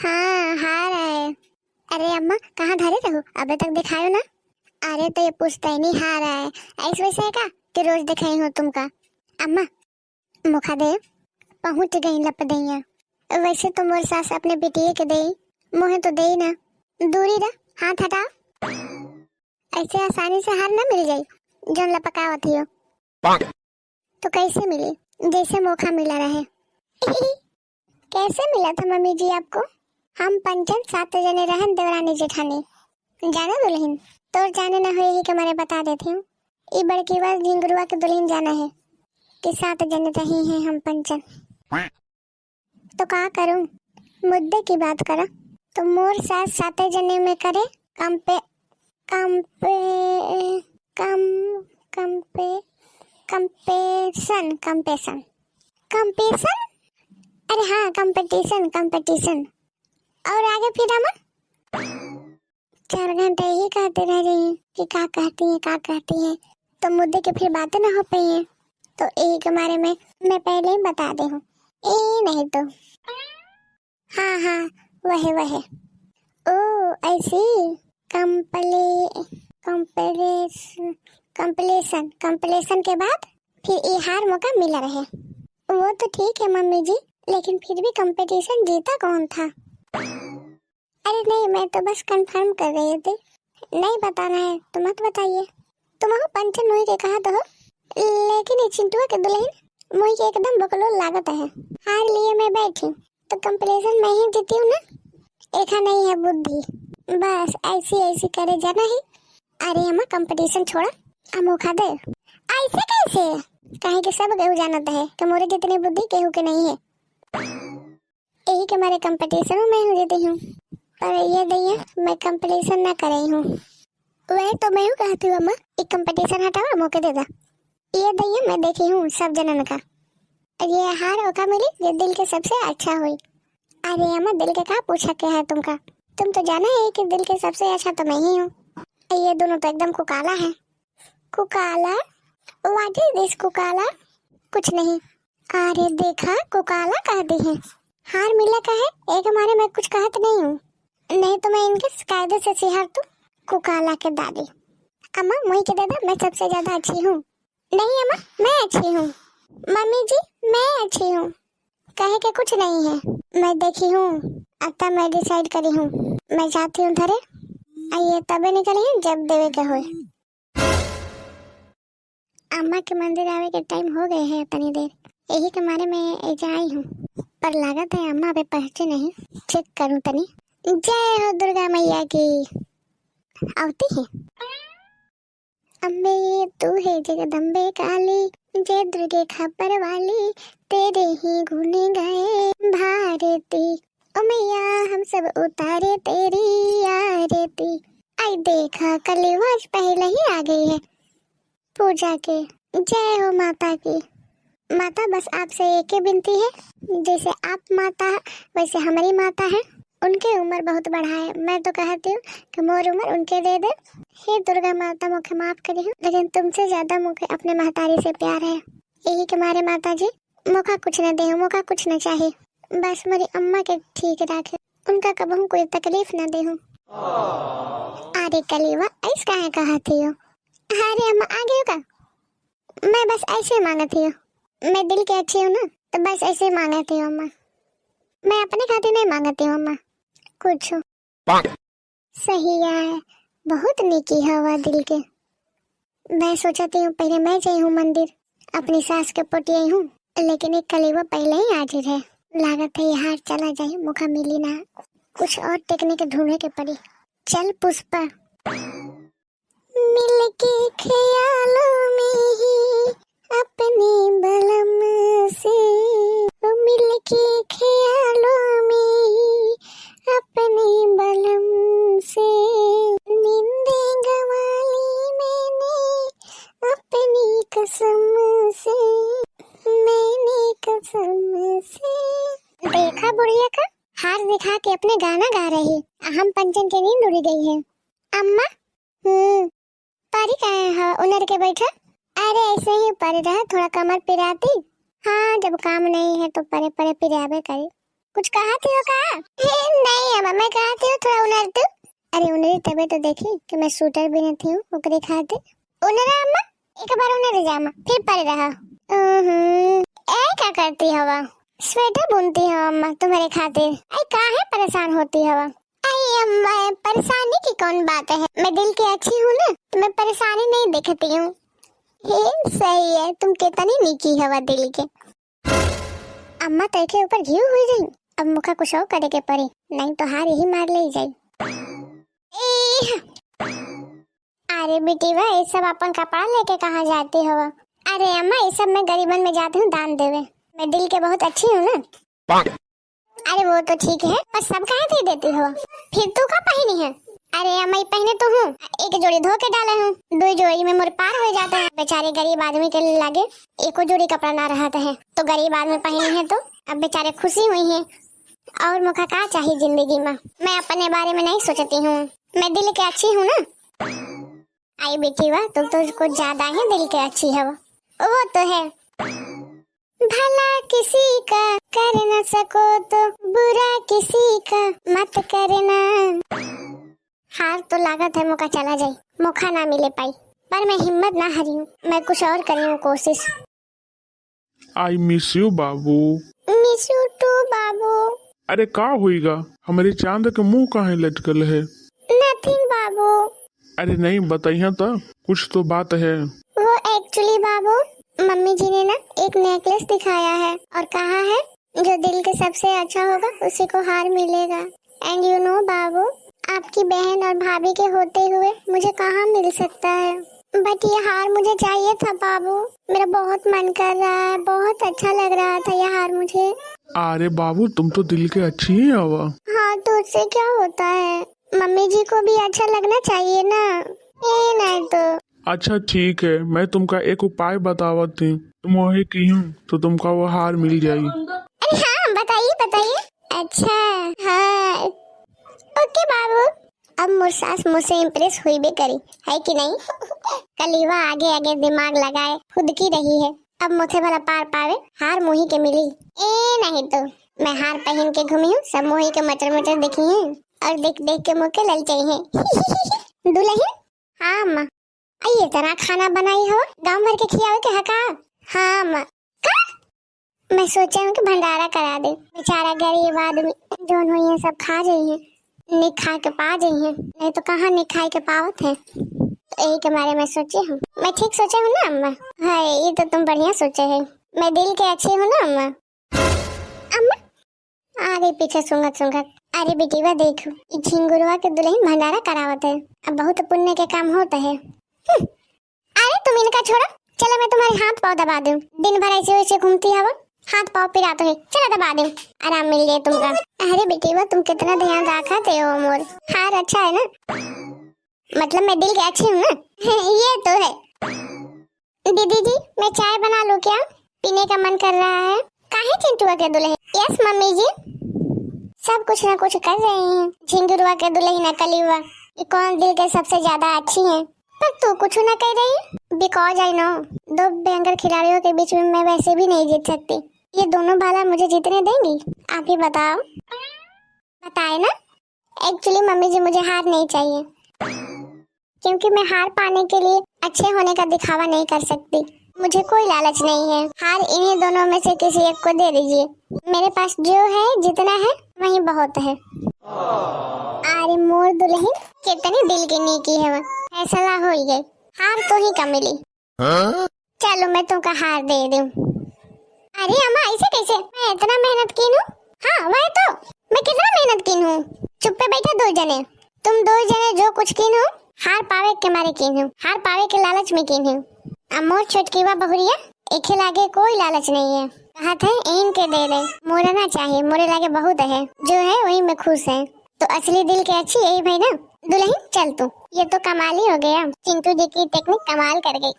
हाँ हार है। अरे अम्मा कहाँ धरे रहो, अबे तक दिखायो ना। अरे तो ये पूछता ही नहीं हार है, ऐसे वैसे है का कि रोज दिखाई हो तुमका। अम्मा मुखा दे, पहुंच गई लप दैया। वैसे तो मोर सास अपने बेटिए के दे, मुहे तो दे ना। दूरी रह, हाथ हटा। ऐसे आसानी से हार ना मिल जाई जौन लपकावत हो। तो कैसे मिली, जैसे मौका मिला रहे। कैसे मिला था मम्मी जी आपको? हम पंचन 7 जने रहन देवरानी जेठानी। जाना दुल्हन तो जाने ना हुए ही कि मैंने बता देती हूँ। ये बड़की बात झिंगुरुआ के दुल्हन जाना है कि 7 जने रही हैं हम पंचन। तो क्या करूं, मुद्दे की बात करा। तो मोर सास 7 जने में करे कम पे कम पे कम कम पे कंपेशन कंपेशन कंपेशन। अरे हाँ कंपटीशन कंपटीशन। और आगे फिर हम 4 घंटे ही कहते रह रही हैं कि क्या कहती हैं। तो मुद्दे की फिर बातें ना हो पाई हैं। तो यही के बारे में मैं पहले ही बता दे हूँ। नहीं तो हाँ वह ओ ऐसी कंपले कंपलेशन कंपलेशन कंपलेशन के बाद फिर ये हार मौका मिला रहे। वो तो ठीक है मम्मी जी, लेकिन फिर भी कंपटीशन जीता कौन था? अरे नहीं, मैं तो बस कंफर्म कर रही थी। नहीं बताना है तो मत बताइए। तुम हो पंचन मुई के कहा तो हो, लेकिन ये चिंटुआ के दुल्हन मुई के एकदम बकलोल लागत है। हार लिए मैं बैठी तो कंपटीशन मैं ही जीती हूँ ना। एक नहीं है बुद्धि, बस ऐसी करे जाना ही। अरे अम्मा कंपटीशन छोड़ा, अब मौका दे। ऐसे कैसे? कहीं के सब केहू जानता है कि मोरे जितनी बुद्धि केहू के नहीं है। यही के मारे कंपटीशन में मैं जीती हूँ, पर ये दैया मैं कंपटीशन ना कर रही हूँ। वही तो मैं कहती हूँ अम्मा, एक कंपटीशन हटाओ मौके दे दा। ये दैया मैं देखी हूँ सब जनन का। ये हार ओका मिली जो दिल के सबसे अच्छा हुई। अरे अम्मा दिल के कहा पूछा क्या है तुमका? तुम तो जाना है कि दिल के सबसे अच्छा तो मैं ही हूँ। ये दोनों तो एकदम कुकाला है। कुकाला? व्हाट इज दिस कुकाला? कुछ नहीं। अरे देखा कुकाला कह दी है। हार मिला का है, एक हमारे मैं कुछ कहत नहीं हूँ, नहीं तो मैं इनके कायदे से सिहार तू कुकाला के दादी। अम्मा मुझे के दादा मैं सबसे ज्यादा अच्छी हूँ। नहीं अम्मा मैं अच्छी हूँ। मम्मी जी मैं अच्छी हूँ। कहे के कुछ नहीं है, मैं देखी हूँ। अब तक मैं डिसाइड करी हूँ, मैं जाती हूँ धरे। आइए तबे निकली हूँ जब देवे के होए। अम्मा के मंदिर आवे के टाइम हो गए हैं तनी देर, यही के मारे मैं एजा आई हूँ। पर लागत है अम्मा अबे पहुंचे नहीं, चेक करूँ तनी। जय हो दुर्गा मैया की। आवती है। अम्बे तू है जगदम्बे काली, जय दुर्गे खबर वाली, तेरे ही गुण गाए भारती। ओ मैया हम सब उतारे तेरी आरती। आई देखा कलिवाज पहले ही आ गई है पूजा के। जय हो माता की। माता बस आपसे एक ही विनती है, जैसे आप माता है वैसे हमारी माता है। उनकी उम्र बहुत बढ़ा है, मैं तो कहती हूँ कि मोर उम्र उनके दे दे। हे दुर्गा माता मुझे माफ करी हूँ, लेकिन तुमसे ज्यादा मुझे अपने महतारी से प्यार है। यही के मारे माता जी मौका कुछ न दे, मौका कुछ न चाहिए, बस मेरी अम्मा के ठीक रखे, उनका कबहू कोई तकलीफ न दे। अरे कलीवा ऐस काहे कहती हो? अरे अम्मा आगे का मैं बस ऐसे मांगती हूँ, मैं दिल की अच्छी हूँ ना, तो बस ऐसे ही मांगती हूँ अम्मा। मैं अपने खातिर नहीं मांगती हूँ अम्मा कुछ। सही है, बहुत नेकी है वह दिल के। मैं सोचती हूँ पहले मैं जाई हूँ मंदिर, अपनी सास के पोटी हूँ, लेकिन एक कलीवा पहले ही हाजिर है। लागत है ये हार चला जाए, मौका मिली ना, कुछ और टेक्निक ढूंढने के पड़ी। चल पुष्पा। मिल के ख्यालों में ही अपने बलम से, मिल के ख्यालों में ही अपने बलम से, नींदें गंवा ली मैंने अपनी कसम से, मैंने कसम से। देखा बुढ़िया का हार दिखा के अपने गाना गा रही, हम पंचन की नींद उड़ गई है। अम्मा पारी कहाँ है उनर के बैठा? अरे ऐसे ही परे रहा, थोड़ा कमर पिराती। हाँ जब काम नहीं है तो परे परे पिरावे करे। कुछ कहा थी वो कहा? नहीं अम्मा मैं कहा थी थोड़ा उनर तू। अरे उनरी तबे तो देखी कि मैं सूटर भी नहीं थी ओकरे खाते। उनरा अम्मा एक बार उनर जा अम्मा फिर पड़ रहा। ए क्या करती हवा? स्वेटर बुनती हूँ अम्मा तुम्हारे खातिर। आई काहे परेशान होती हवा? आई अम्मा परेशानी की कौन बात है, मैं दिल की अच्छी हूँ ना तो मैं परेशानी नहीं देखती हूँ। सही है तुम कितनी निकी हवा दिल के। अम्मा तय के ऊपर घी हुई गई। अब मुखा कुछ और करे के पड़ी नहीं तो हार यही मार ले जाई। अरे बेटी वाह ये सब अपन कपड़ा लेके कहाँ जाती हो? अरे अम्मा ये सब मैं गरीबन में जाती हूँ दान देवे। मैं दिल के बहुत अच्छी हूँ ना। अरे वो तो ठीक है पर सब काहे दे देती हो? फिर तू का पहनी है? अरे अम्मा ये पहने तो हूँ एक जोड़ी धो के डाले हूँ, दो जोड़ी में मोर पार हो जाता है। बेचारे गरीब आदमी के लिए लागे एको जोड़ी कपड़ा ना रहता है तो गरीब आदमी पहनी है तो अब बेचारे खुशी हुई है। और मुखा क्या चाहिए जिंदगी में? मैं अपने बारे में नहीं सोचती हूँ, मैं दिल के अच्छी हूँ ना। आई बेटी वाह तुम तो कुछ ज्यादा ही दिल के अच्छी है। वो तो है। भला किसी का कर न सको तो बुरा किसी का मत करना। हार तो लागत है मौका चला जाए, मौका ना मिले पाई पर मैं हिम्मत ना हारी हूँ, मैं कुछ और करी हूँ कोशिश। आई मिस यू बाबू। मिस यू टू बाबू। अरे का होइगा हमारे चांद के मुंह काहे लटकल है? नथिंग बाबू। अरे नहीं बताइए तो कुछ तो बात है। वो एक्चुअली बाबू मम्मी जी ने ना एक नेकलेस दिखाया है और कहा है जो दिल के सबसे अच्छा होगा उसी को हार मिलेगा। एंड यू नो बाबू आपकी बहन और भाभी के होते हुए मुझे कहाँ मिल सकता है, बट ये हार मुझे चाहिए था बाबू। मेरा बहुत मन कर रहा है, बहुत अच्छा लग रहा था ये हार मुझे। अरे बाबू तुम तो दिल के अच्छी ही हवा। हाँ तो उससे क्या होता है, मम्मी जी को भी अच्छा लगना चाहिए ना। ये नहीं तो अच्छा ठीक है मैं तुमका एक उपाय बतावत थी, तुम वही की हूँ तो तुमका वो हार मिल जाएगी। अरे हाँ बताइए बताइए। अच्छा हाँ ओके बाबू। अब मोर सास मुझसे इम्प्रेस हुई भी करी है कि नहीं? कलीवा आगे आगे दिमाग लगाए खुद की रही है, अब मुझे भला पार पावे हार मोही के मिली। ए नहीं तो मैं हार पहन के घूमी हूँ, सब मोही के मटर मटर दिखी है और देख देख के मुँह के ललचाई है। दुल्हन हाँ अम्मा आइए तरह खाना बनाई हो गाँव भर के खियावे के हका। हाँ अम्मा मैं सोचा हूँ कि भंडारा करा दे, बेचारा गरीब आदमी जोन हुई है सब खा जाइए, निक खा के पा जाइए, नहीं तो कहाँ निक खाई के पावत है। तो यही के बारे में सोची हूँ। मैं ठीक सोचा हूँ ना अम्मा? हाँ ये तो तुम बढ़िया सोचे है, मैं दिल के अच्छी हूँ ना अम्मा? अम्मा आ गई पीछे सुंगत सुंगत। अरे बेटी वह देखो झिंगुरवा के दुल्हन भंडारा करावत है, अब बहुत पुण्य के काम होता है। अरे तुम इनका छोड़ो, चलो मैं तुम्हारे हाथ पाँव दबा दूं, दिन भर ऐसे वैसे घूमती हवा हाथ पाँव पिराते है, चलो दबा दूं आराम मिल जाए तुमका। अरे बेटी वो तुम कितना ध्यान रखाते हो मोर, हार अच्छा है ना, मतलब मैं दिल के अच्छी हूँ ना। ये तो है। दीदी जी मैं चाय बना लूं क्या, पीने का मन कर रहा है। काहे चिंटुआ के दुल्हन? यस मम्मी जी सब कुछ ना कुछ कर रहे हैं। झिंगुरवा के दुल्हन कलीवा ये कौन दिल के सबसे ज्यादा अच्छी है, पर तू कुछ ना कह रही। बिकॉज आई नो दो भयंकर खिलाड़ियों के बीच में मैं वैसे भी नहीं जीत सकती, ये दोनों भाला मुझे जीतने देंगी? आप ही बताओ। बताए ना एक्चुअली मम्मी जी मुझे हार नहीं चाहिए, क्योंकि मैं हार पाने के लिए अच्छे होने का दिखावा नहीं कर सकती, मुझे कोई लालच नहीं है। हार इन्हीं दोनों में से किसी एक को दे दीजिए, मेरे पास जो है जितना है वही बहुत है। अरे मोर दुल्हन कितनी दिल की नीकी है, वह फैसला हो ही गई, हार तो ही कम मिली। चलो मैं तुमको हार दे दूं। अरे अम्मा ऐसे कैसे, मैं इतना मेहनत की हूँ। हाँ वही तो मैं कितना मेहनत की हूँ, चुप पे बैठे दो जने, तुम दो जने जो कुछ की हूँ हार पावे के मारे की हूँ, हार पावे के लालच में की हूँ। अमोर छुटकीवा बहुरिया एक लागे कोई लालच नहीं है, कहा थे इनके दे दे, मोरा ना चाहिए, मोरे लागे बहुत है, जो है वही में खुश है। तो असली दिल के अच्छी यही भाई ना दुल्हन। चल तू ये तो कमाल ही हो गया, चिंटू जी की टेक्निक कमाल कर गई।